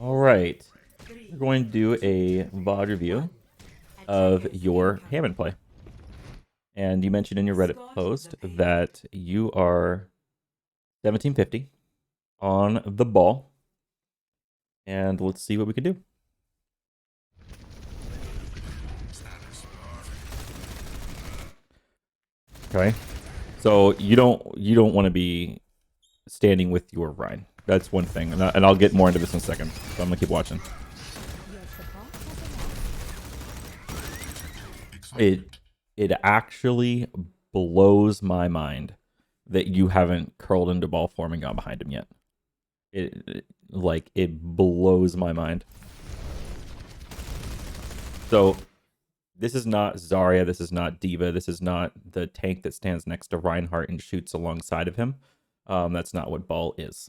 All right, we're going to do a VOD review of your Hammond play. And you mentioned in your Reddit post that you are 1750 on the ball. And let's see what we can do. Okay. So you don't want to be standing with your Rhine. That's one thing. And I'll get more into this in a second. So I'm going to keep watching. It actually blows my mind that you haven't curled into ball form and gone behind him yet. It blows my mind. So this is not Zarya, this is not Diva, this is not the tank that stands next to Reinhardt and shoots alongside of him. That's not what ball is.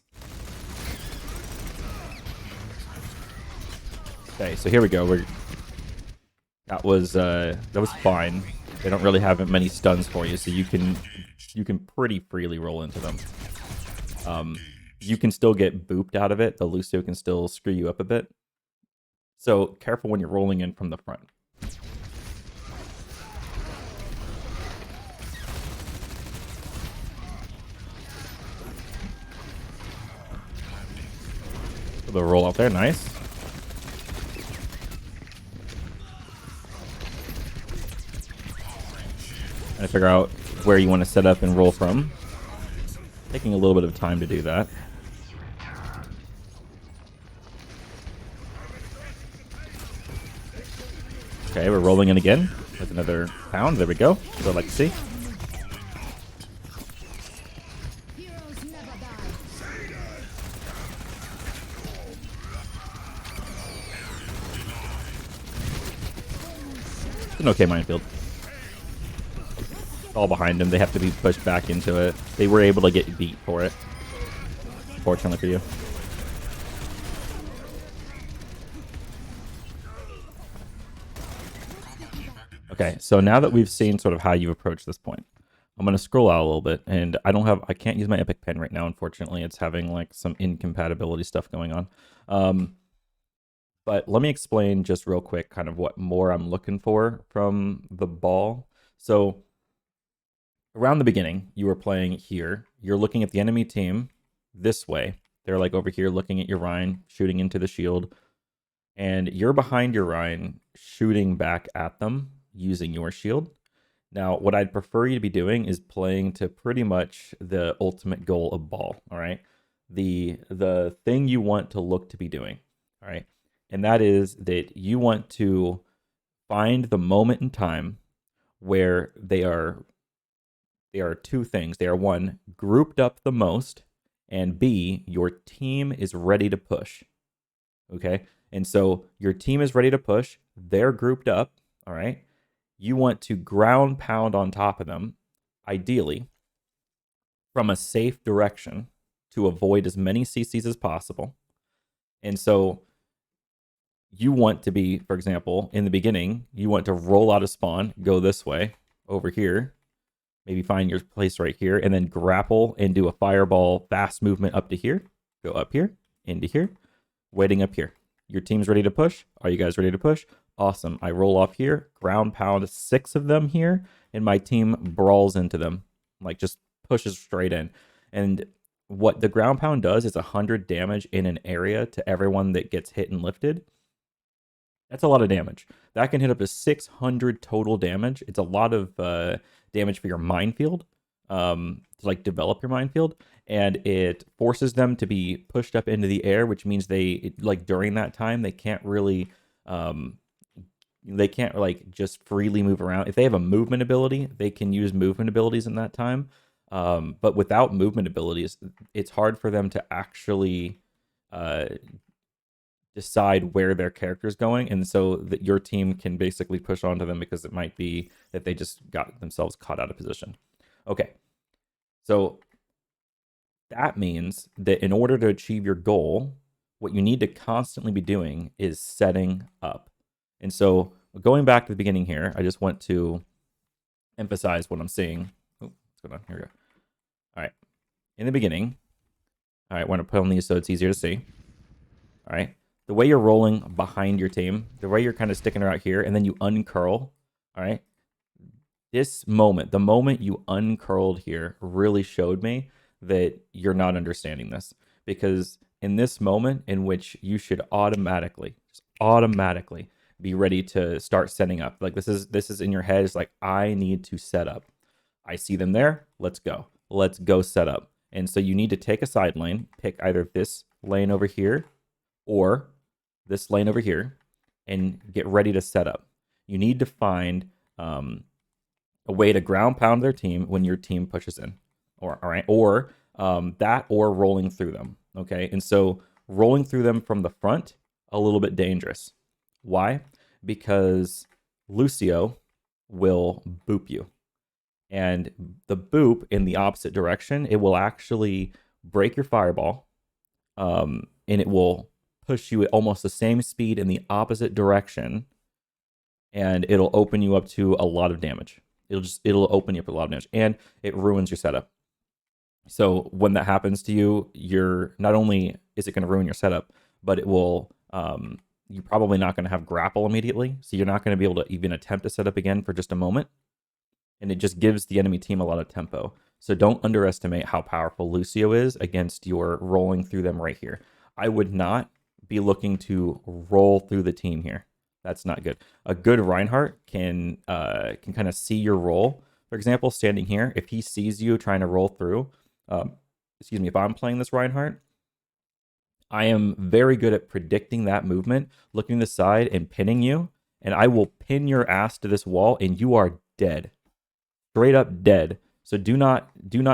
Okay, so here we go. That was fine. They don't really have many stuns for you, so you can pretty freely roll into them. You can still get booped out of it. The Lucio can still screw you up a bit. So careful when you're rolling in from the front. The roll out there, nice. And figure out where you want to set up and roll from. Taking a little bit of time to do that. Okay, we're rolling in again with another pound. There we go. What I'd like to see. It's an okay minefield. It's all behind them. They have to be pushed back into it. They were able to get beat for it. Fortunately for you. Okay, so now that we've seen sort of how you approach this point, I'm going to scroll out a little bit, and I can't use my Epic Pen right now, unfortunately. It's having like some incompatibility stuff going on. But let me explain just real quick kind of what more I'm looking for from the ball. So around the beginning, you were playing here. You're looking at the enemy team this way. They're like over here looking at your Rhine, shooting into the shield. And you're behind your Rhine, shooting back at them using your shield. Now, what I'd prefer you to be doing is playing to pretty much the ultimate goal of ball, all right? The thing you want to look to be doing, all right? And that is that you want to find the moment in time where they are two things. They are, one, grouped up the most, and B, your team is ready to push. Okay? And so your team is ready to push, they're grouped up, all right? You want to ground pound on top of them, ideally, from a safe direction to avoid as many CCs as possible. And so you want to be, for example, in the beginning, you want to roll out of spawn, go this way, over here, maybe find your place right here, and then grapple and do a fireball fast movement up to here, go up here, into here, waiting up here. Your team's ready to push. Are you guys ready to push? Awesome. I roll off here, ground pound 6 of them here, and my team brawls into them, like just pushes straight in. And what the ground pound does is 100 damage in an area to everyone that gets hit and lifted. That's a lot of damage. That can hit up to 600 total damage. It's a lot of damage for your minefield, to like develop your minefield, and it forces them to be pushed up into the air, which means like during that time they can't really like just freely move around. If they have a movement ability, they can use movement abilities in that time. But without movement abilities, it's hard for them to actually decide where their character's going, and so that your team can basically push onto them because it might be that they just got themselves caught out of position. Okay, so that means that in order to achieve your goal, what you need to constantly be doing is setting up. And so going back to the beginning here, I just want to emphasize what I'm seeing. Oh, what's going on? Here we go. All right. In the beginning, all right, I want to put on these so it's easier to see. All right. the way you're rolling behind your team, the way you're kind of sticking her out here, and then you uncurl. All right. This moment, the moment you uncurled here, really showed me that you're not understanding this. Because in this moment, in which you should automatically, just automatically be ready to start setting up. Like this is in your head. It's like, I need to set up. I see them there. Let's go. Let's go set up. And so you need to take a side lane, pick either this lane over here or this lane over here, and get ready to set up. You need to find a way to ground pound their team when your team pushes in, or all right, or that, or rolling through them. Okay, and so rolling through them from the front, a little bit dangerous. Why? Because Lucio will boop you, and the boop in the opposite direction, it will actually break your fireball, and it will push you at almost the same speed in the opposite direction, and it'll open you up to a lot of damage. It'll open you up a lot of damage, and it ruins your setup. So when that happens to you, you're not only is it going to ruin your setup, but it will you're probably not going to have grapple immediately, so you're not going to be able to even attempt to set up again for just a moment, and it just gives the enemy team a lot of tempo. So don't underestimate how powerful Lucio is against your rolling through them right here. I would not be looking to roll through the team here. That's not good. A good Reinhardt can kind of see your roll. For example, standing here, if he sees you trying to roll through, excuse me, if I'm playing this Reinhardt, I am very good at predicting that movement, looking to the side and pinning you, and I will pin your ass to this wall, and you are dead, straight up dead. So do not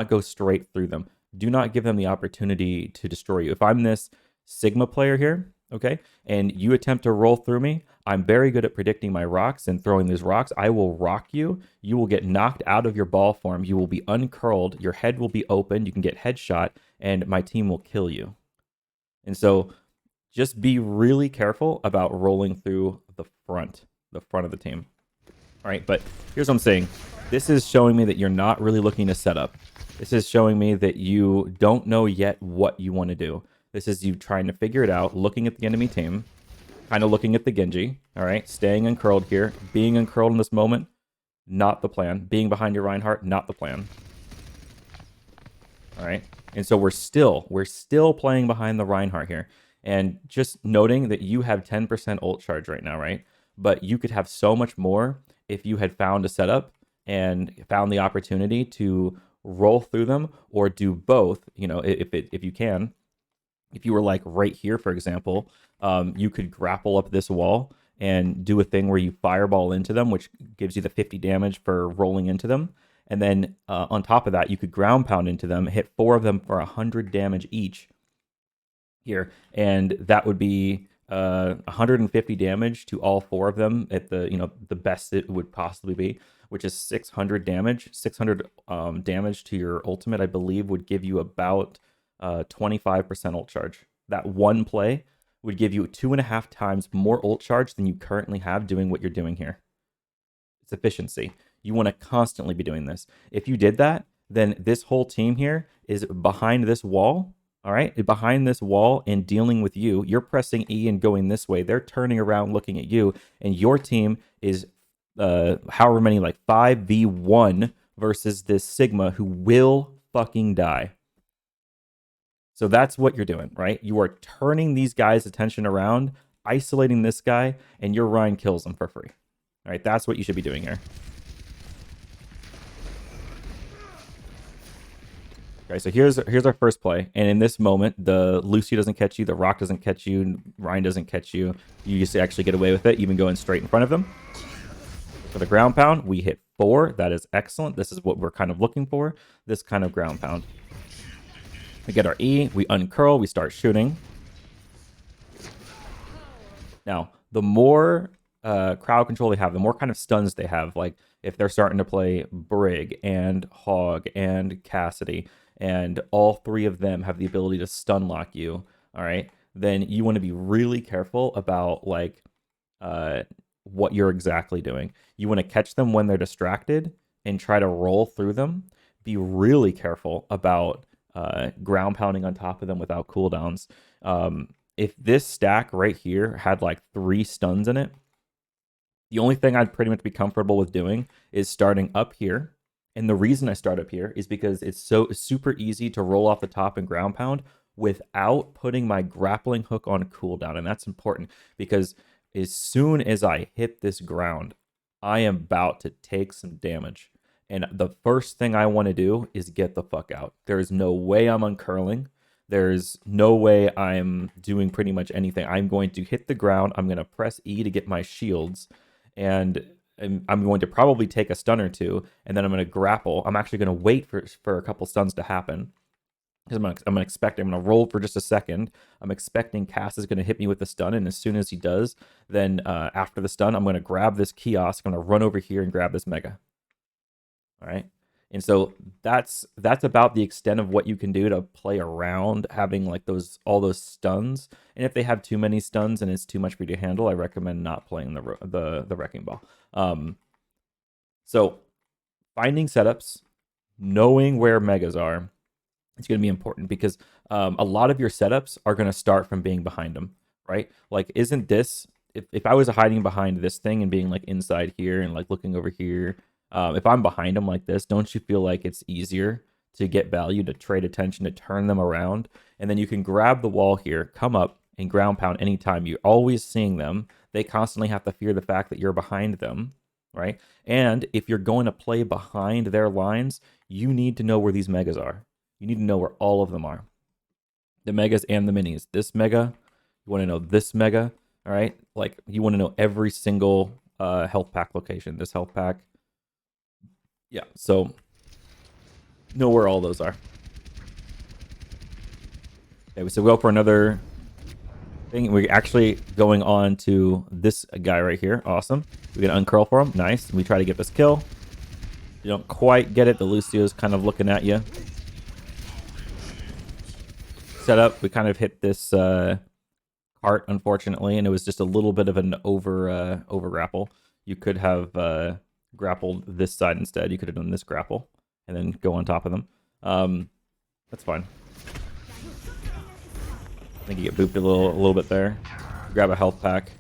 go straight through them. Do not give them the opportunity to destroy you. If I'm this Sigma player here, okay, and you attempt to roll through me, I'm very good at predicting my rocks and throwing these rocks. I will rock you. You will get knocked out of your ball form. You will be uncurled. Your head will be open. You can get headshot, and my team will kill you. And so just be really careful about rolling through the front of the team. All right, but here's what I'm saying. This is showing me that you're not really looking to set up. This is showing me that you don't know yet what you want to do. This is you trying to figure it out, looking at the enemy team, kind of looking at the Genji, all right? Staying uncurled here. Being uncurled in this moment, not the plan. Being behind your Reinhardt, not the plan. All right? And so we're still playing behind the Reinhardt here. And just noting that you have 10% ult charge right now, right? But you could have so much more if you had found a setup and found the opportunity to roll through them or do both, you know, if you can. If you were like right here, for example, you could grapple up this wall and do a thing where you fireball into them, which gives you the 50 damage for rolling into them. And then on top of that, you could ground pound into them, hit 4 of them for 100 damage each here. And that would be 150 damage to all 4 of them at the, you know, the best it would possibly be, which is 600 damage. 600 damage to your ultimate, I believe, would give you about 25% ult charge. That one play would give you 2.5 times more ult charge than you currently have doing what you're doing here. It's efficiency. You want to constantly be doing this. If you did that, then this whole team here is behind this wall, all right? Behind this wall and dealing with you. You're pressing E and going this way. They're turning around looking at you, and your team is however many, like 5v1 versus this Sigma who will fucking die. So that's what you're doing, right? You are turning these guys' attention around, isolating this guy, and your Ryan kills them for free. All right, that's what you should be doing here. Okay, so here's our first play, and in this moment, the Lucy doesn't catch you, the Rock doesn't catch you, Ryan doesn't catch you. You just actually get away with it, even going straight in front of them. For the ground pound, we hit 4. That is excellent. This is what we're kind of looking for, this kind of ground pound. We get our E, we uncurl, we start shooting. Now, the more crowd control they have, the more kind of stuns they have. Like if they're starting to play Brig and Hog and Cassidy, and all 3 of them have the ability to stun lock you, all right, then you want to be really careful about like what you're exactly doing. You want to catch them when they're distracted and try to roll through them. Be really careful about ground pounding on top of them without cooldowns. if this stack right here had like 3 stuns in it, the only thing I'd pretty much be comfortable with doing is starting up here. And the reason I start up here is because it's so super easy to roll off the top and ground pound without putting my grappling hook on cooldown. And that's important because as soon as I hit this ground, I am about to take some damage. And the first thing I want to do is get the fuck out. There is no way I'm uncurling. There's no way I'm doing pretty much anything. I'm going to hit the ground. I'm going to press E to get my shields. And I'm going to probably take a stun or two, and then I'm going to grapple. I'm actually going to wait for a couple stuns to happen. I'm going to roll for just a second. I'm expecting Cass is going to hit me with the stun, and as soon as he does, then after the stun, I'm going to grab this kiosk. I'm going to run over here and grab this mega. All right. And so that's about the extent of what you can do to play around having like all those stuns. And if they have too many stuns and it's too much for you to handle, I recommend not playing the wrecking ball. So finding setups, knowing where megas are, it's going to be important because a lot of your setups are going to start from being behind them, right? Like, isn't this if I was hiding behind this thing and being like inside here and like looking over here? If I'm behind them like this, don't you feel like it's easier to get value, to trade attention, to turn them around? And then you can grab the wall here, come up and ground pound anytime. You're always seeing them. They constantly have to fear the fact that you're behind them, right? And if you're going to play behind their lines, you need to know where these megas are. You need to know where all of them are. The megas and the minis. This mega, you want to know this mega, all right? Like, you want to know every single health pack location. This health pack. Yeah, so know where all those are. Okay, so we go for another thing. We're actually going on to this guy right here. Awesome. We're going to uncurl for him. Nice. We try to get this kill. You don't quite get it. The Lucio's kind of looking at you. Setup. We kind of hit this cart, unfortunately, and it was just a little bit of an over grapple. You could have grappled this side instead. You could have done this grapple and then go on top of them. That's fine. I think you get booped a little bit there. Grab a health pack.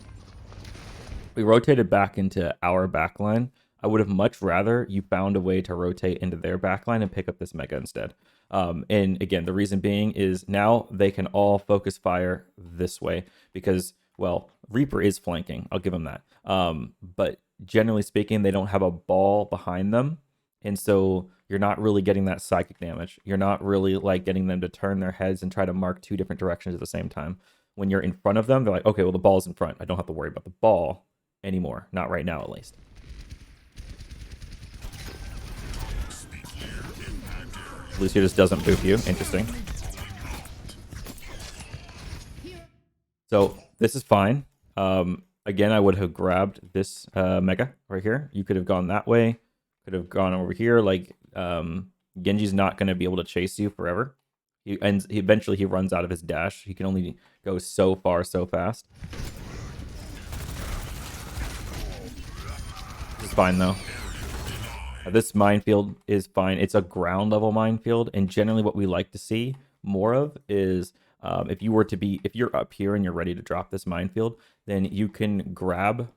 We rotated back into our backline. I would have much rather you found a way to rotate into their backline and pick up this mega instead. And again, the reason being is now they can all focus fire this way because, well, Reaper is flanking. I'll give him that. But generally speaking, they don't have a ball behind them. And so you're not really getting that psychic damage. You're not really like getting them to turn their heads and try to mark 2 different directions at the same time. When you're in front of them, they're like, okay, well, the ball's in front. I don't have to worry about the ball anymore. Not right now, at least. Lucio just doesn't boop you. Interesting. So this is fine. Again, I would have grabbed this mega right here. You could have gone that way. Could have gone over here. Like, Genji's not going to be able to chase you forever. Eventually he runs out of his dash. He can only go so far so fast. It's fine though. This minefield is fine. It's a ground level minefield, and generally what we like to see more of is if you're up here and you're ready to drop this minefield, then you can grab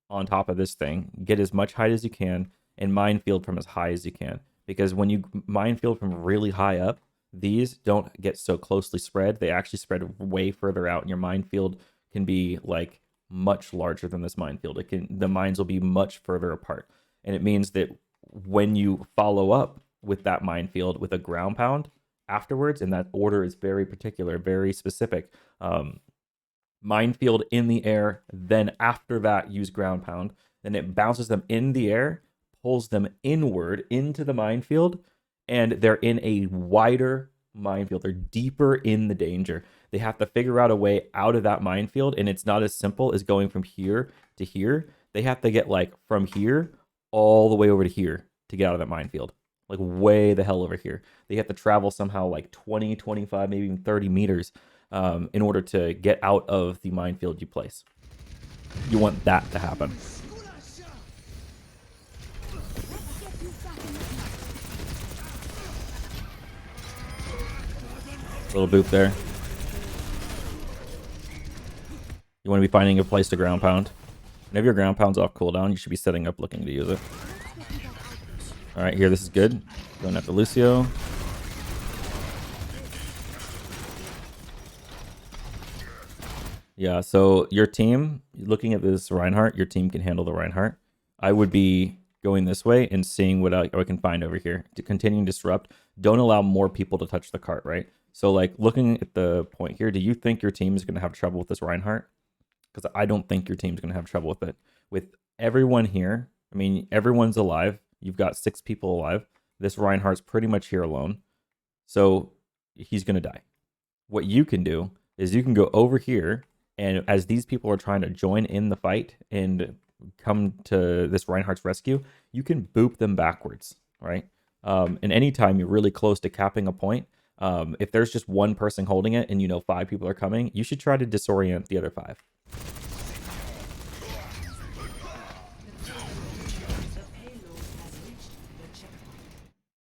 on top of this thing, get as much height as you can, and minefield from as high as you can. Because when you minefield from really high up, these don't get so closely spread. They actually spread way further out, and your minefield can be like much larger than this minefield. The mines will be much further apart, and it means that when you follow up with that minefield with a ground pound afterwards, and that order is very particular, very specific. Minefield in the air, then after that use ground pound, then it bounces them in the air, pulls them inward into the minefield, and they're in a wider minefield. They're deeper in the danger. They have to figure out a way out of that minefield, and it's not as simple as going from here to here. They have to get like from here all the way over to here to get out of that minefield. Like way the hell over here. They have to travel somehow like 20, 25, maybe even 30 meters in order to get out of the minefield you place. You want that to happen. Little boop there. You want to be finding a place to ground pound. Whenever your ground pound's off cooldown, you should be setting up looking to use it. All right, here, this is good. Going after Lucio. Yeah, so your team, looking at this Reinhardt, your team can handle the Reinhardt. I would be going this way and seeing what I can find over here to continue and disrupt. Don't allow more people to touch the cart, right? So, like, looking at the point here, do you think your team is going to have trouble with this Reinhardt? Because I don't think your team's going to have trouble with it. With everyone here, I mean, everyone's alive. You've got 6 people alive. This Reinhardt's pretty much here alone. So he's going to die. What you can do is you can go over here, and as these people are trying to join in the fight and come to this Reinhardt's rescue, you can boop them backwards, right? And anytime you're really close to capping a point, if there's just one person holding it and you know 5 people are coming, you should try to disorient the other 5.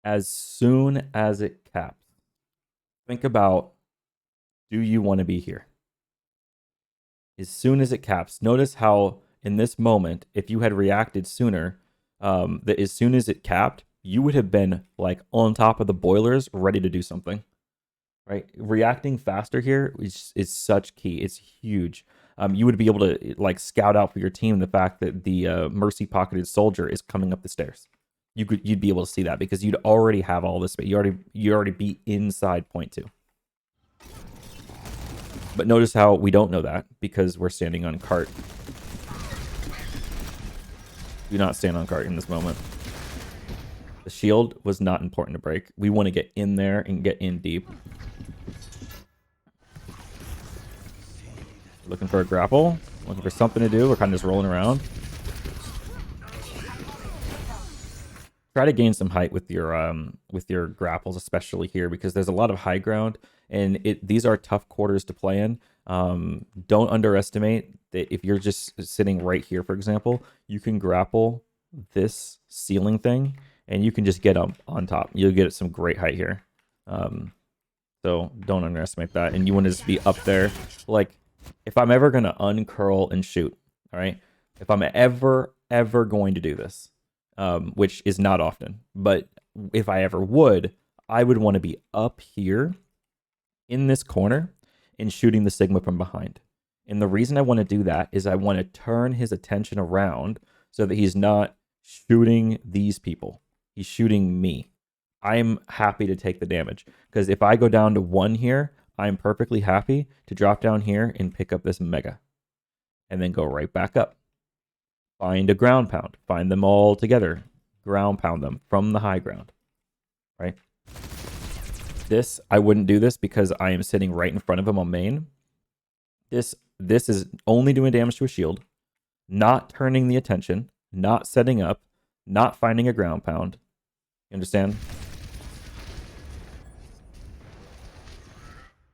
As soon as it caps, think about, do you want to be here? As soon as it caps, notice how in this moment, if you had reacted sooner, that as soon as it capped, you would have been like on top of the boilers, ready to do something, right? Reacting faster here is such key. It's huge. You would be able to like scout out for your team the fact that the mercy pocketed soldier is coming up the stairs. You'd be able to see that because you'd already have all this. You already be inside point 2. But notice how we don't know that because we're standing on cart. Do not stand on cart in this moment. The shield was not important to break. We want to get in there and get in deep. Looking for a grapple. Looking for something to do. We're kind of just rolling around. Try to gain some height with your grapples, especially here, because there's a lot of high ground, and these are tough quarters to play in. Don't underestimate that if you're just sitting right here, for example, you can grapple this ceiling thing, and you can just get up on top. You'll get some great height here. So don't underestimate that. And you want to just be up there. Like, if I'm ever going to uncurl and shoot, all right? If I'm ever going to do this, which is not often, but if I ever would, I would want to be up here in this corner and shooting the Sigma from behind. And the reason I want to do that is I want to turn his attention around so that he's not shooting these people. He's shooting me. I'm happy to take the damage because if I go down to 1 here, I'm perfectly happy to drop down here and pick up this mega and then go right back up. Find a ground pound. Find them all together. Ground pound them from the high ground. Right? This, I wouldn't do this because I am sitting right in front of him on main. This is only doing damage to a shield. Not turning the attention. Not setting up. Not finding a ground pound. You understand?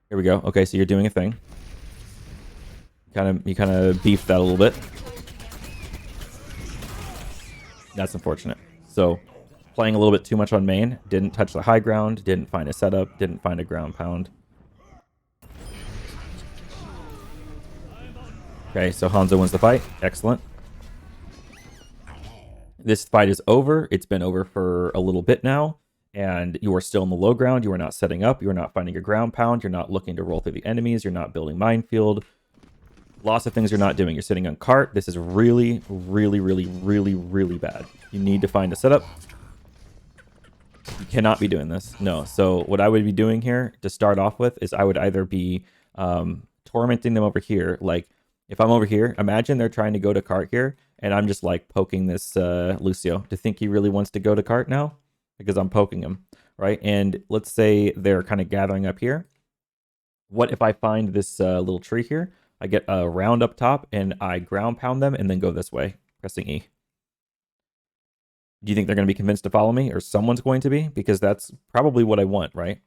Here we go. Okay, so you're doing a thing. You kind of beefed that a little bit. That's unfortunate. So, playing a little bit too much on main. Didn't touch the high ground. Didn't find a setup. Didn't find a ground pound. Okay, so Hanzo wins the fight. Excellent. This fight is over. It's been over for a little bit now. And you are still in the low ground. You are not setting up. You are not finding a ground pound. You're not looking to roll through the enemies. You're not building minefield. Lots of things you're not doing. You're sitting on cart. This is really, really, really, really, really bad. You need to find a setup. You cannot be doing this. No. So what I would be doing here to start off with is I would either be tormenting them over here. Like if I'm over here, imagine they're trying to go to cart here and I'm just like poking this Lucio to think he really wants to go to cart now because I'm poking him, right? And let's say they're kind of gathering up here. What if I find this little tree here? I get a round up top and I ground pound them and then go this way, pressing E. Do you think they're going to be convinced to follow me or someone's going to be? Because that's probably what I want, right?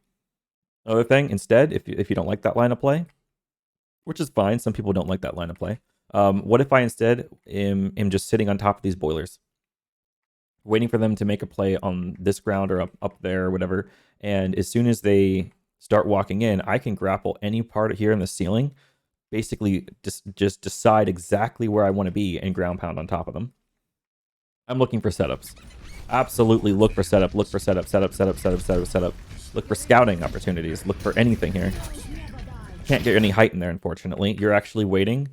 Another thing, instead, if you don't like that line of play, which is fine. Some people don't like that line of play. What if I instead am just sitting on top of these boilers, waiting for them to make a play on this ground or up there or whatever. And as soon as they start walking in, I can grapple any part here in the ceiling, basically just decide exactly where I want to be and ground pound on top of them. I'm looking for setups. Absolutely look for setup, setup. Look for scouting opportunities. Look for anything here. Can't get any height in there, unfortunately. You're actually waiting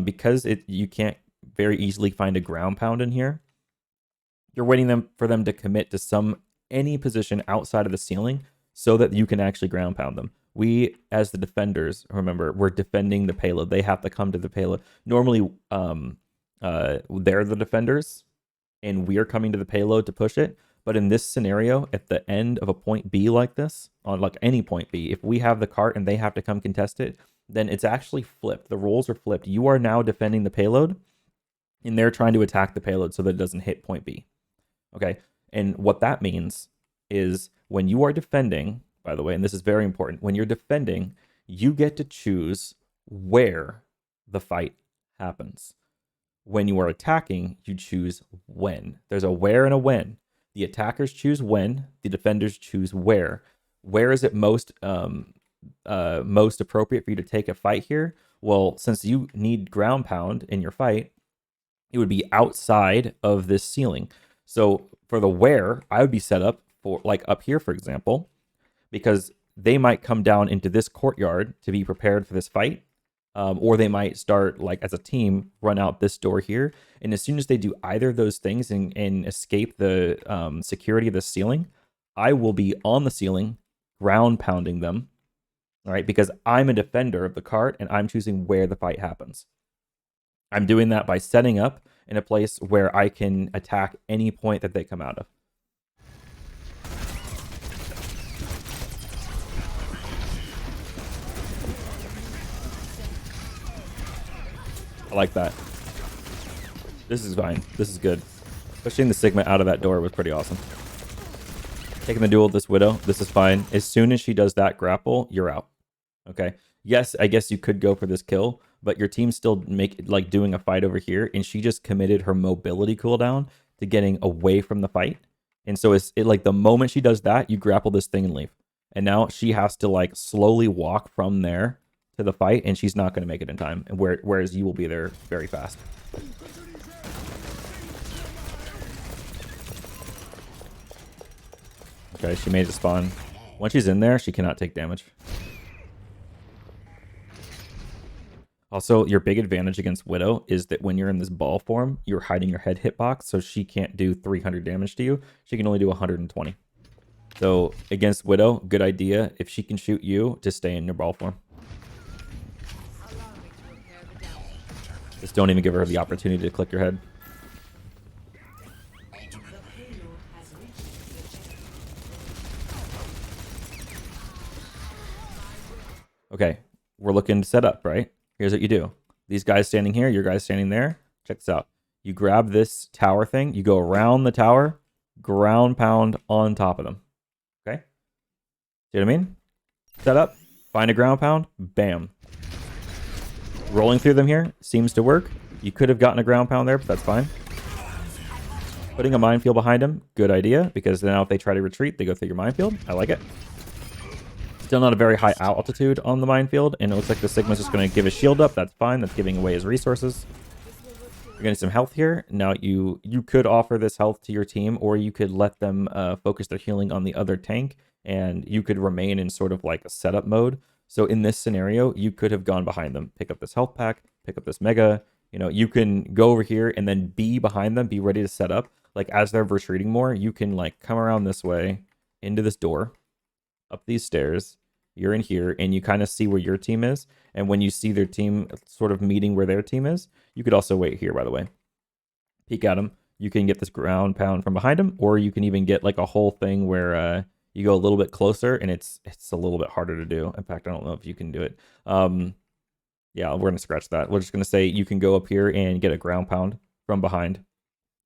because you can't very easily find a ground pound in here. You're waiting for them to commit to any position outside of the ceiling so that you can actually ground pound them. We, as the defenders, remember, we're defending the payload. They have to come to the payload. Normally, they're the defenders, and we are coming to the payload to push it. But in this scenario, at the end of a point B like this, on like any point B, if we have the cart and they have to come contest it, then it's actually flipped. The roles are flipped. You are now defending the payload, and they're trying to attack the payload so that it doesn't hit point B. Okay, and what that means is when you are defending, by the way, and this is very important, when you're defending, you get to choose where the fight happens. When you are attacking, you choose when. There's a where and a when. The attackers choose when, the defenders choose where. Where is it most appropriate for you to take a fight here? Well, since you need ground pound in your fight, it would be outside of this ceiling. So for the where, I would be set up for like up here, for example, because they might come down into this courtyard to be prepared for this fight. Or they might start, like as a team, run out this door here. And as soon as they do either of those things and escape the security of the ceiling, I will be on the ceiling, ground pounding them, all right? Because I'm a defender of the cart and I'm choosing where the fight happens. I'm doing that by setting up in a place where I can attack any point that they come out of. I like that. This is fine. This is good. Pushing the Sigma out of that door was pretty awesome. Taking the duel with this Widow. This is fine. As soon as she does that grapple, you're out. Okay. Yes, I guess you could go for this kill, but your team's still doing a fight over here, and she just committed her mobility cooldown to getting away from the fight. And so it's like the moment she does that, you grapple this thing and leave. And now she has to like slowly walk from there to the fight, and she's not going to make it in time. And whereas you will be there very fast. Okay, she made it spawn. Once she's in there, she cannot take damage. Also, your big advantage against Widow is that when you're in this ball form, you're hiding your head hitbox, so she can't do 300 damage to you. She can only do 120. So against Widow, good idea if she can shoot you to stay in your ball form. Just don't even give her the opportunity to click your head. Okay, we're looking to set up, right? Here's what you do. These guys standing here, your guys standing there. Check this out. You grab this tower thing, you go around the tower, ground pound on top of them. Okay? See what I mean? Set up, find a ground pound, bam. Rolling through them here seems to work. You could have gotten a ground pound there, but that's fine. Putting a minefield behind them, good idea, because now if they try to retreat, they go through your minefield. I like it. Still not a very high altitude on the minefield, and it looks like the Sigma's just going to give his shield up. That's fine. That's giving away his resources. You're getting some health here. Now you could offer this health to your team, or you could let them focus their healing on the other tank, and you could remain in sort of like a setup mode. So in this scenario, you could have gone behind them, pick up this health pack, pick up this mega. You know, you can go over here and then be behind them, be ready to set up. Like as they're retreating more, you can like come around this way into this door, up these stairs. You're in here and you kind of see where your team is. And when you see their team sort of meeting where their team is, you could also wait here, by the way. Peek at them. You can get this ground pound from behind them, or you can even get like a whole thing where you go a little bit closer and it's a little bit harder to do. In fact, I don't know if you can do it. Yeah, we're going to scratch that. We're just going to say you can go up here and get a ground pound from behind.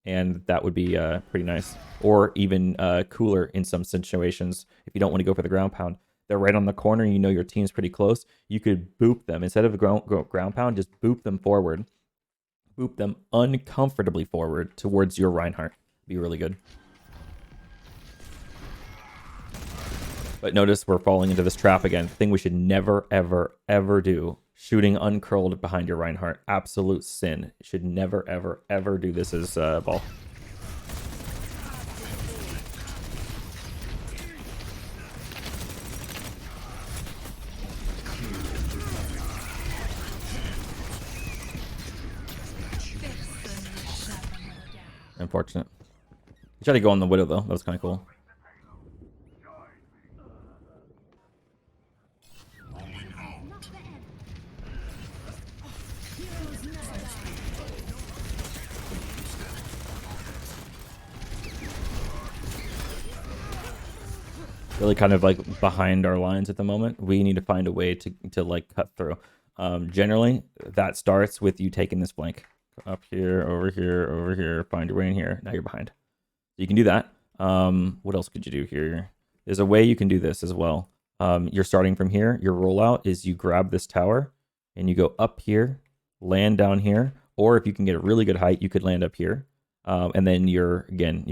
And that would be pretty nice. Or even cooler in some situations if you don't want to go for the ground pound. They're right on the corner. You know your team's pretty close. You could boop them. Instead of a ground pound, just boop them forward. Boop them uncomfortably forward towards your Reinhardt. Be really good. But notice we're falling into this trap again. Thing we should never, ever, ever do. shooting uncurled behind your Reinhardt. Absolute sin. You should never, ever, ever do this as ball. Unfortunate. You tried to go on the Widow, though. That was kind of cool. Really kind of like behind our lines at the moment. We need to find a way to like cut through. Generally, that starts with you taking this flank. Up here, over here, find your way in here. Now you're behind. You can do that. What else could you do here? There's a way you can do this as well. You're starting from here. Your rollout is you grab this tower and you go up here, land down here, or if you can get a really good height, you could land up here. And then you're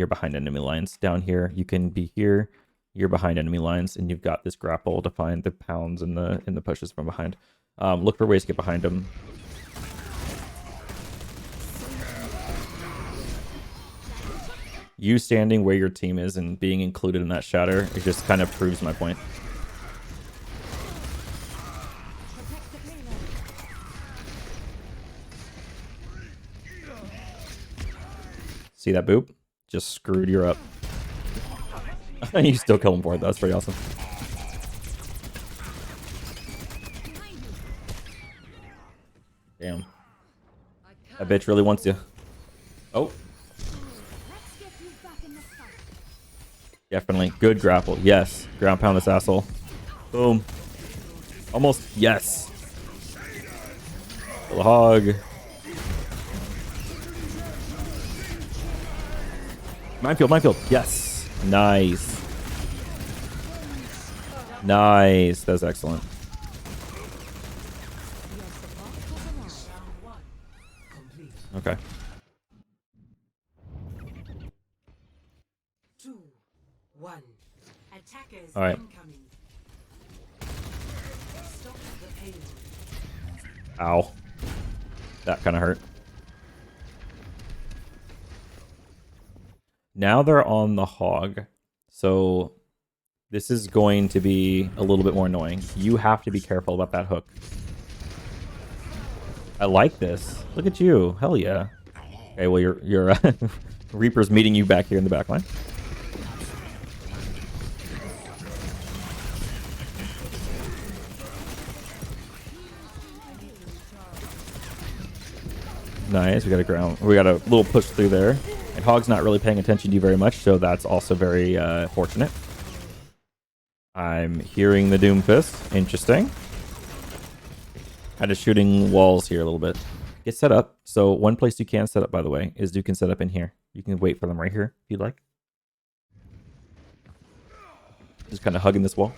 behind enemy lines. Down here, you can be here. You're behind enemy lines, and you've got this grapple to find the pounds and the pushes from behind. Look for ways to get behind them. You standing where your team is and being included in that shatter, it just kind of proves my point. See that boop? Just screwed you up. You still kill him for it. That's pretty awesome. Damn. That bitch really wants you. Oh. Definitely. Good grapple. Yes. Ground pound this asshole. Boom. Almost. Yes. Kill the hog. Minefield. Yes. Nice. Nice. That's excellent. Okay. 2, 1. Attackers all right. incoming. Stop the payload. Ow. That kind of hurt. Now they're on the hog. So this is going to be a little bit more annoying. You have to be careful about that hook. I like this. Look at you. Hell yeah. Okay, well, your Reaper's meeting you back here in the back line. Nice. We got a little push through there. And Hog's not really paying attention to you very much, so that's also very fortunate. I'm hearing the Doom Fist. Interesting. Kind of shooting walls here a little bit. Get set up. So one place you can set up, by the way, is you can set up in here. You can wait for them right here if you'd like. Just kind of hugging this wall.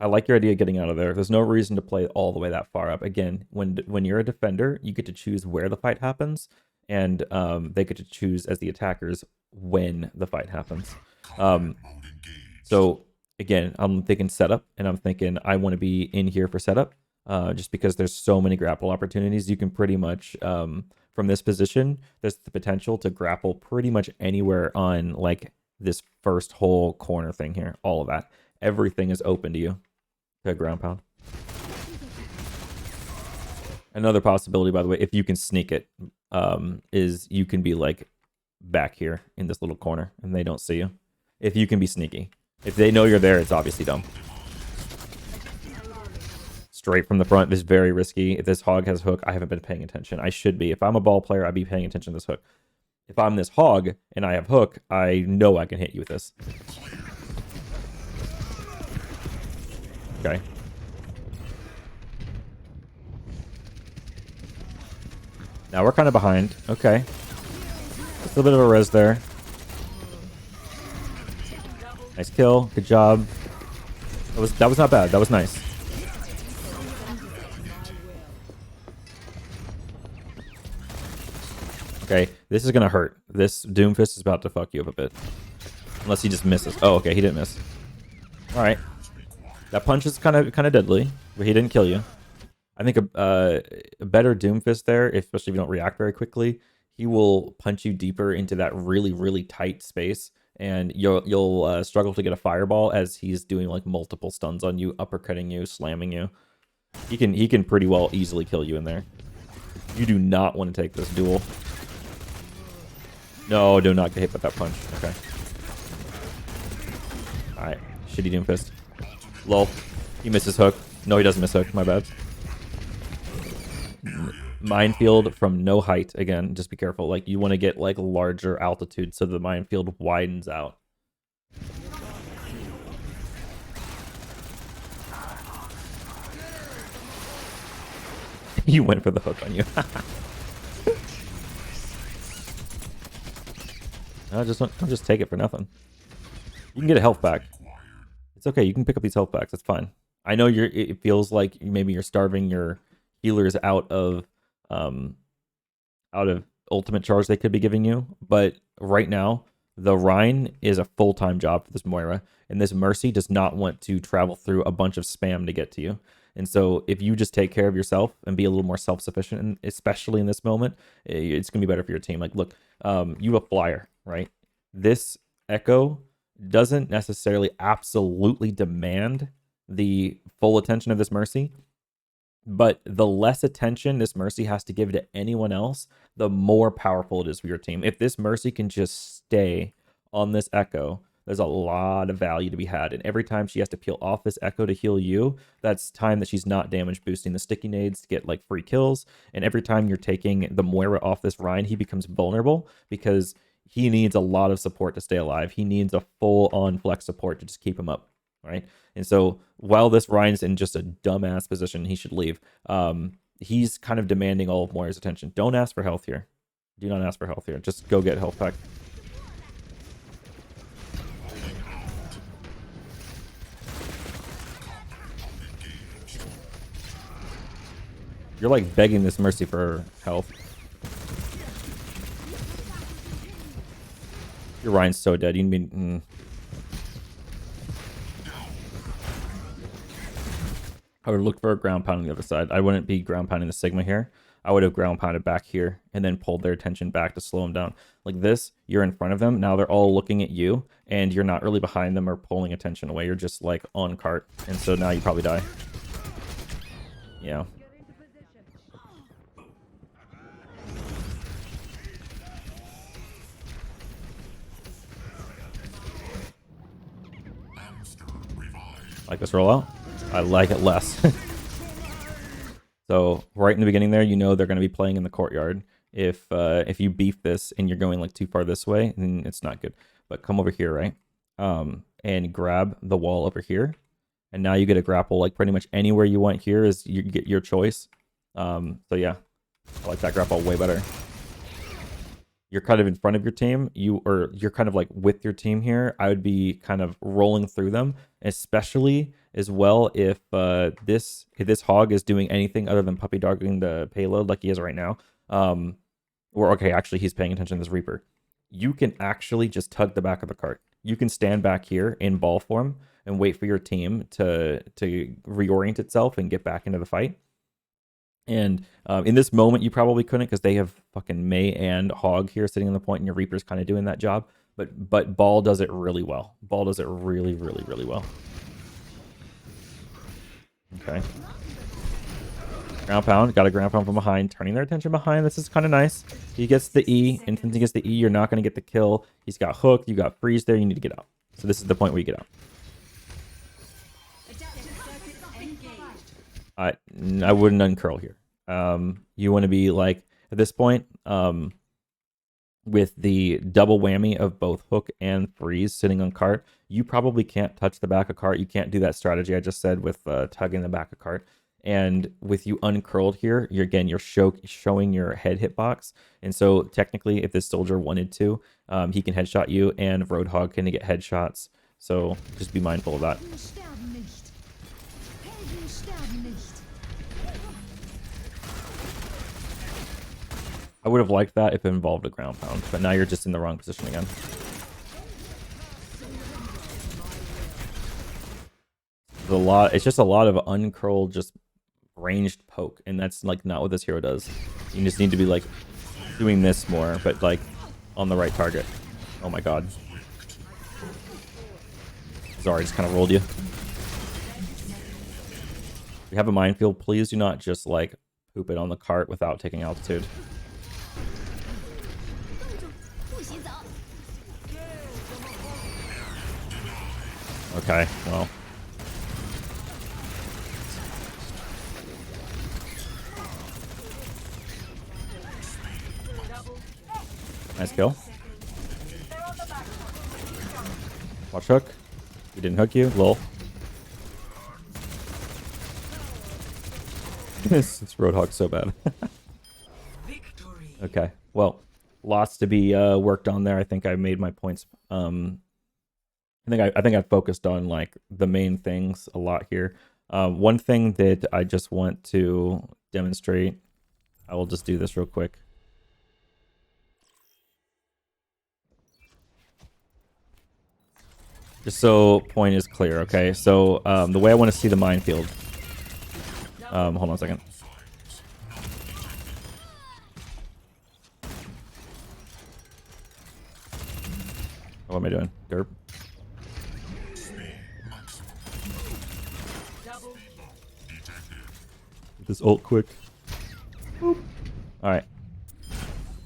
I like your idea of getting out of there. There's no reason to play all the way that far up. Again, when you're a defender, you get to choose where the fight happens, and they get to choose as the attackers when the fight happens. So again, I'm thinking setup, and I'm thinking I want to be in here for setup, just because there's so many grapple opportunities. You can pretty much, from this position, there's the potential to grapple pretty much anywhere on like this first whole corner thing here. All of that. Everything is open to you. To ground pound. Another possibility, by the way, if you can sneak it, is you can be like back here in this little corner and they don't see you. If you can be sneaky. If they know you're there, it's obviously dumb. Straight from the front is very risky. If this hog has hook, I haven't been paying attention. I should be. If I'm a ball player, I'd be paying attention to this hook. If I'm this hog and I have hook, I know I can hit you with this. Okay. Now we're kind of behind. Okay. Just a little bit of a res there. Nice kill. Good job. That was not bad. That was nice. Okay, this is gonna hurt. This Doomfist is about to fuck you up a bit. Unless he just misses. Oh, okay, he didn't miss. Alright. That punch is kind of deadly, but he didn't kill you. I think a better Doomfist there, especially if you don't react very quickly, he will punch you deeper into that really tight space, and you'll struggle to get a fireball as he's doing like multiple stuns on you, uppercutting you, slamming you. He can pretty well easily kill you in there. You do not want to take this duel. No, do not get hit by that punch. Okay. All right, shitty Doomfist. Lol. He misses hook. No, he doesn't miss hook. My bad. Minefield from no height. Again, just be careful. Like, you want to get like larger altitude so the minefield widens out. You went for the hook on you. No, don't just take it for nothing. You can get a health back. It's okay. You can pick up these health packs. That's fine. I know it feels like maybe you're starving your healers out of ultimate charge they could be giving you, but right now the Rhine is a full-time job for this Moira, and this Mercy does not want to travel through a bunch of spam to get to you. And so if you just take care of yourself and be a little more self-sufficient, and especially in this moment, it's gonna be better for your team. Like, look, you have a flyer, right? This Echo doesn't necessarily absolutely demand the full attention of this Mercy, but the less attention this Mercy has to give to anyone else, the more powerful it is for your team. If this Mercy can just stay on this Echo, there's a lot of value to be had. And every time she has to peel off this Echo to heal you, that's time that she's not damage boosting the sticky nades to get like free kills. And every time you're taking the Moira off this Rhine, he becomes vulnerable because he needs a lot of support to stay alive. He needs a full-on flex support to just keep him up, right? And so while this Ryan's in just a dumbass position, he should leave. He's kind of demanding all of Moira's attention. Don't ask for health here. Do not ask for health here. Just go get health pack. You're like begging this Mercy for health. Your Ryan's so dead. You mean? I would look for a ground pound on the other side. I wouldn't be ground pounding the Sigma here. I would have ground pounded back here and then pulled their attention back to slow them down. Like this, you're in front of them. Now they're all looking at you, and you're not really behind them or pulling attention away. You're just like on cart. And so now you probably die. Yeah. Like this rollout? I like it less. So right in the beginning there, you know they're going to be playing in the courtyard. If you beef this and you're going like too far this way, then it's not good. But come over here, right? And grab the wall over here. And now you get a grapple like pretty much anywhere you want here is you get your choice. So yeah, I like that grapple way better. You're kind of in front of your team, you're kind of like with your team here. I would be kind of rolling through them, especially as well if this hog is doing anything other than puppy dogging the payload like he is right now. Or okay, actually he's paying attention to this Reaper. You can actually just tug the back of the cart. You can stand back here in ball form and wait for your team to reorient itself and get back into the fight. And in this moment, you probably couldn't because they have fucking May and Hog here sitting on the point, and your Reaper's kind of doing that job. But Ball does it really well. Ball does it really well. Okay. Ground pound. Got a ground pound from behind. Turning their attention behind. This is kind of nice. He gets the E. And since he gets the E, you're not going to get the kill. He's got hooked. You got freeze there. You need to get out. So this is the point where you get out. I wouldn't uncurl here. You want to be like at this point with the double whammy of both hook and freeze sitting on cart. You probably can't touch the back of cart. You can't do that strategy I just said with tugging the back of cart. And with you uncurled here, you're showing your head hitbox. And so technically, if this soldier wanted to, he can headshot you, and Roadhog can get headshots. So just be mindful of that. I would have liked that if it involved a ground pound, but now you're just in the wrong position again. a lot. It's just a lot of uncurled, just ranged poke, and that's like not what this hero does. You just need to be like doing this more, but like on the right target. Oh my god. Sorry, just kind of rolled you. We have a minefield. Please do not just like poop it on the cart without taking altitude. Okay, well. Nice kill. Watch hook. He didn't hook you. Lol. this Roadhog's so bad. Okay. Well, lots to be worked on there. I think I made my points. I think I focused on like the main things a lot here. One thing that I just want to demonstrate. I will just do this real quick. Just so point is clear, okay? So the way I want to see the minefield. Hold on a second. What am I doing? Derp. Get this ult quick. Alright.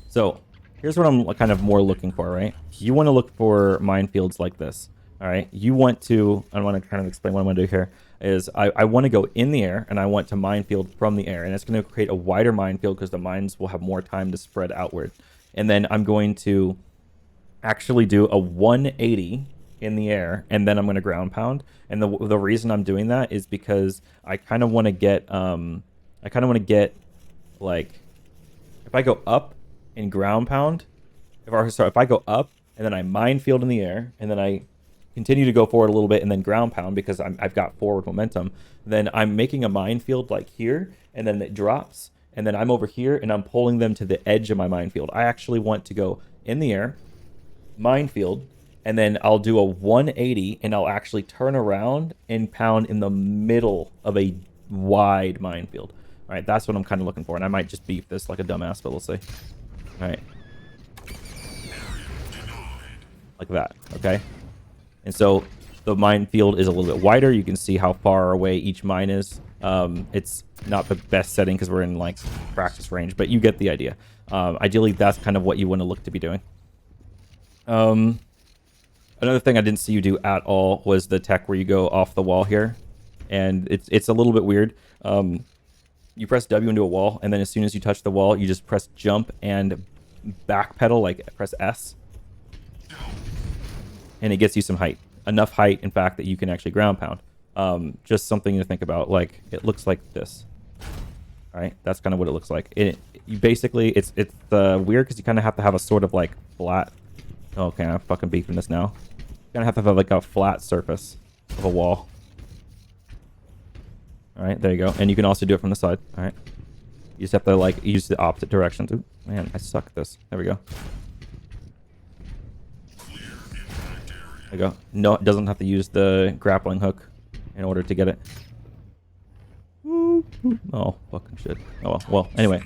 So here's what I'm kind of more looking for, right? You want to look for minefields like this. All right, you want to, I want to kind of explain what I'm going to do here, is I want to go in the air, and I want to minefield from the air, and it's going to create a wider minefield because the mines will have more time to spread outward. And then I'm going to actually do a 180 in the air, and then I'm going to ground pound. And the reason I'm doing that is because I kind of want to get, like, if I go up and ground pound, if I go up, and then I minefield in the air, and then I continue to go forward a little bit and then ground pound because I've got forward momentum, then I'm making a minefield like here, and then it drops, and then I'm over here and I'm pulling them to the edge of my minefield. I actually want to go in the air, minefield, and then I'll do a 180 and I'll actually turn around and pound in the middle of a wide minefield. All right, that's what I'm kind of looking for, and I might just beef this like a dumbass, but we'll see. All right. Like that, okay? And so the minefield is a little bit wider. You can see how far away each mine is. It's not the best setting because we're in like practice range, but you get the idea. Ideally, that's kind of what you want to look to be doing. Another thing I didn't see you do at all was the tech where you go off the wall here. And it's a little bit weird. You press W into a wall, and then as soon as you touch the wall, you just press jump and backpedal, like press S. And it gets you some height. Enough height, in fact, that you can actually ground pound. Just something to think about. Like, it looks like this. All right, that's kind of what it looks like. You basically, it's weird because you kind of have to have a sort of like flat. Okay, I'm fucking beefing this now. You kind of have to have like a flat surface of a wall. All right, there you go. And you can also do it from the side. All right, you just have to like use the opposite directions. Ooh, man, I suck at this. There we go. There you go. No, it doesn't have to use the grappling hook in order to get it. Oh, fucking shit. Oh, well, anyway.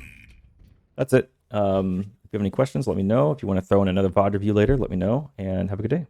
That's it. If you have any questions, let me know. If you want to throw in another VOD review later, let me know. And have a good day.